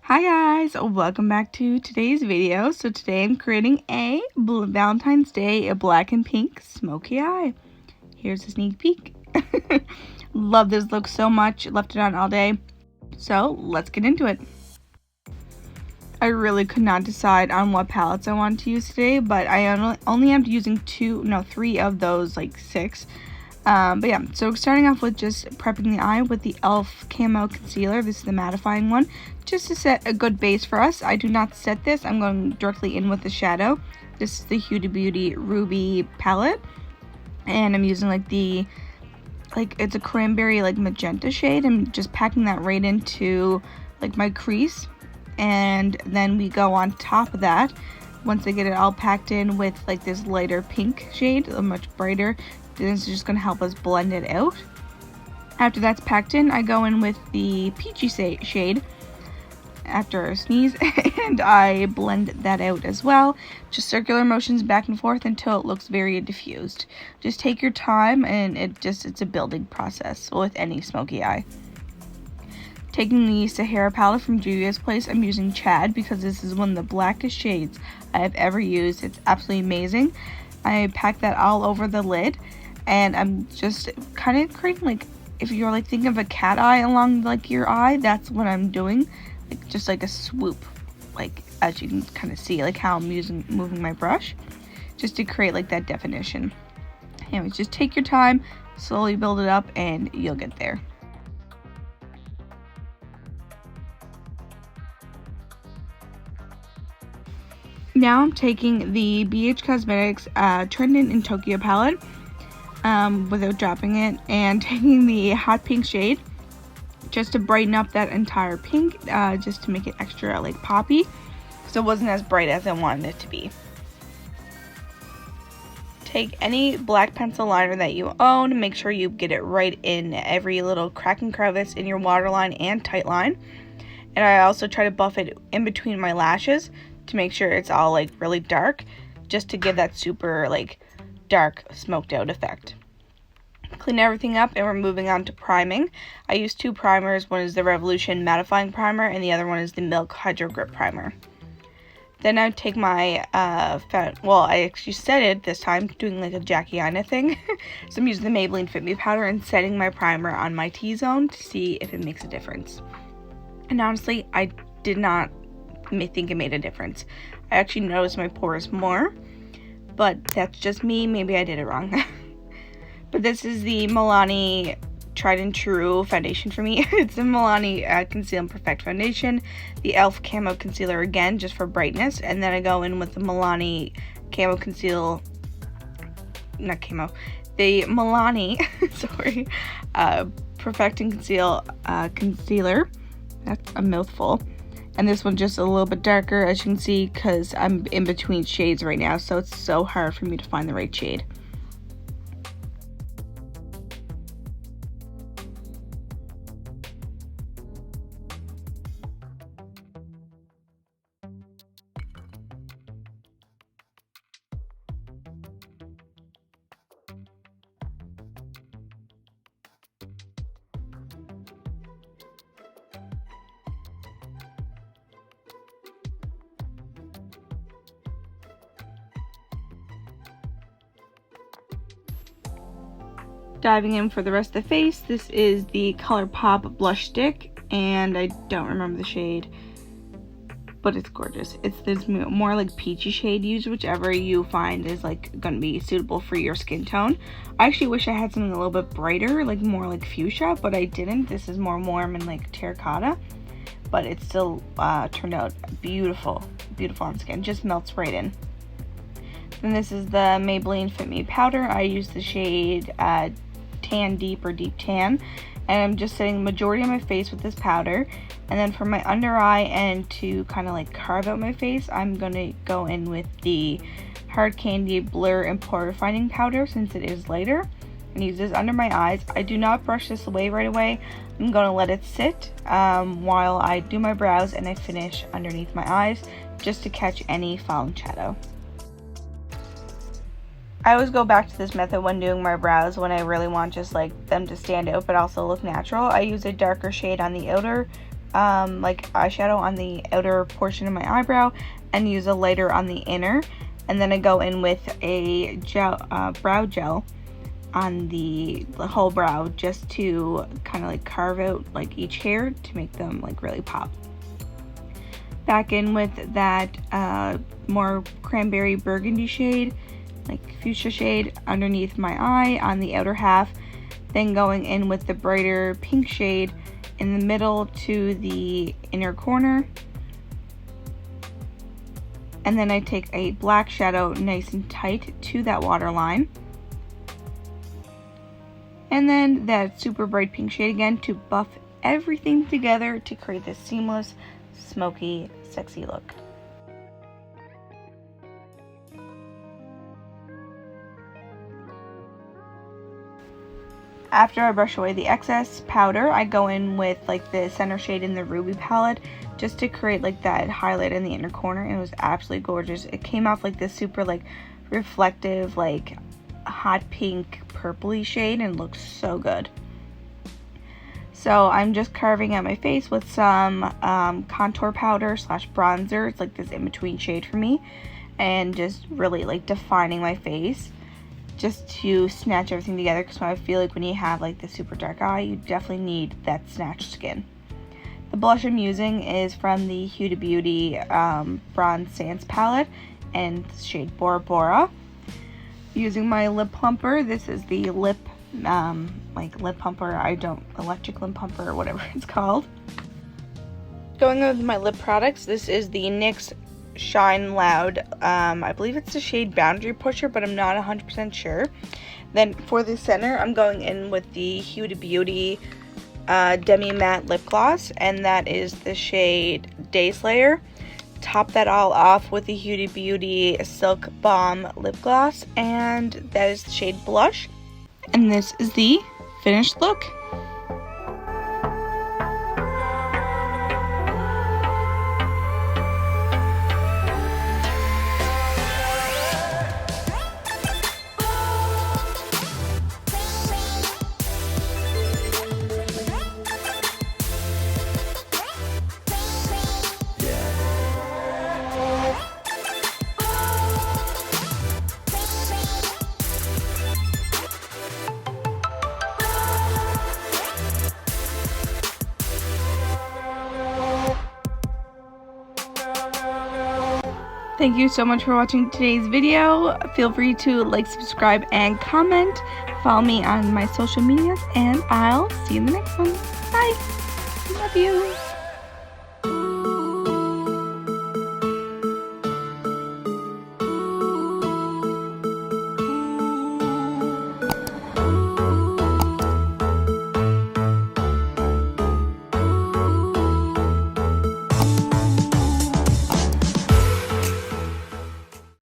Hi guys, welcome back to today's video. So today I'm creating a Valentine's Day, a black and pink smoky eye. Here's a sneak peek. Love this look so much, left it on all day. So let's get into it. I really could not decide on what palettes I wanted to use today, but I only am using three of those, like 6. But yeah, so starting off with just prepping the eye with the e.l.f. Camo Concealer. This is the mattifying one, just to set a good base for us. I do not set this. I'm going directly in with the shadow. This is the Huda Beauty Ruby palette, and I'm using it's a cranberry magenta shade. I'm just packing that right into my crease, and then we go on top of that. Once I get it all packed in with this lighter pink shade, a much brighter, this is just going to help us blend it out. After that's packed in, I go in with the peachy shade after a sneeze, and I blend that out as well. Just circular motions back and forth until it looks very diffused. Just take your time, and it's a building process with any smoky eye. Taking the Sahara Palette from Juvia's Place, I'm using Chad because this is one of the blackest shades I have ever used. It's absolutely amazing. I pack that all over the lid, and I'm just kind of creating if you're thinking of a cat eye along your eye, that's what I'm doing. Just a swoop, as you can kind of see how I'm moving my brush, just to create that definition. Anyways, just take your time, slowly build it up, and you'll get there. Now I'm taking the BH Cosmetics Trending in Tokyo palette, without dropping it, and taking the hot pink shade just to brighten up that entire pink, just to make it extra poppy, so it wasn't as bright as I wanted it to be. Take any black pencil liner that you own, make sure you get it right in every little crack and crevice in your waterline and tight line, and I also try to buff it in between my lashes to make sure it's all really dark, just to give that super dark smoked out effect. Clean everything up, and we're moving on to priming. I use 2 primers. One is the Revolution Mattifying Primer, and the other one is the Milk Hydro Grip Primer. Then I take my, I actually set it this time, doing a Jackie Aina thing. So I'm using the Maybelline Fit Me powder and setting my primer on my T-zone to see if it makes a difference. And honestly, I did not think it made a difference. I actually noticed my pores more, but that's just me. Maybe I did it wrong. But this is the Milani Tried and True foundation for me. It's the Milani Conceal and Perfect foundation, the e.l.f. Camo Concealer again, just for brightness, and then I go in with the Milani Camo Conceal, not Camo, the Milani, sorry, Perfect and Conceal concealer. That's a mouthful. And this one just a little bit darker, as you can see, because I'm in between shades right now, so it's so hard for me to find the right shade. Diving in for the rest of the face, this is the Colourpop blush stick, and I don't remember the shade, but it's gorgeous. It's this more peachy shade. Use whichever you find is gonna be suitable for your skin tone. I actually wish I had something a little bit brighter, more fuchsia, but I didn't. This is more warm and terracotta, but it still turned out beautiful on skin. Just melts right in. Then this is the Maybelline Fit Me powder. I use the shade Tan Deep or Deep Tan, and I'm just setting the majority of my face with this powder. And then for my under eye and to kind of carve out my face, I'm gonna go in with the Hard Candy Blur and Pore Refining powder, since it is lighter, and use this under my eyes. I do not brush this away right away. I'm gonna let it sit while I do my brows and I finish underneath my eyes, just to catch any fallen shadow. I always go back to this method when doing my brows, when I really want just them to stand out but also look natural. I use a darker shade on the outer like eyeshadow on the outer portion of my eyebrow and use a lighter on the inner, and then I go in with a gel, brow gel on the whole brow just to kind of like carve out like each hair to make them like really pop. Back in with that more cranberry burgundy shade, like fuchsia shade, underneath my eye on the outer half, then going in with the brighter pink shade in the middle to the inner corner, and then I take a black shadow nice and tight to that waterline, and then that super bright pink shade again to buff everything together to create this seamless, smoky, sexy look. After I brush away the excess powder, I go in with like the center shade in the Ruby palette just to create like that highlight in the inner corner. And it was absolutely gorgeous. It came off like this super like reflective, like hot pink purpley shade and looks so good. So I'm just carving out my face with some contour powder slash bronzer. It's like this in-between shade for me, and just really like defining my face just to snatch everything together, because I feel like when you have like the super dark eye, you definitely need that snatched skin. The blush I'm using is from the Huda Beauty Bronze Sands palette and shade Bora Bora. Using my lip plumper, this is the lip lip pumper, electric lip pumper or whatever it's called. Going with my lip products, this is the NYX Shine Loud, I believe it's the shade Boundary Pusher, but I'm not 100% sure. Then for the center, I'm going in with the Huda Beauty Demi Matte Lip Gloss, and that is the shade Day Slayer. Top that all off with the Huda Beauty Silk Balm Lip Gloss, and that is the shade Blush. And this is the finished look. Thank you so much for watching today's video. Feel free to like, subscribe, and comment. Follow me on my social medias, and I'll see you in the next one. Bye. Love you.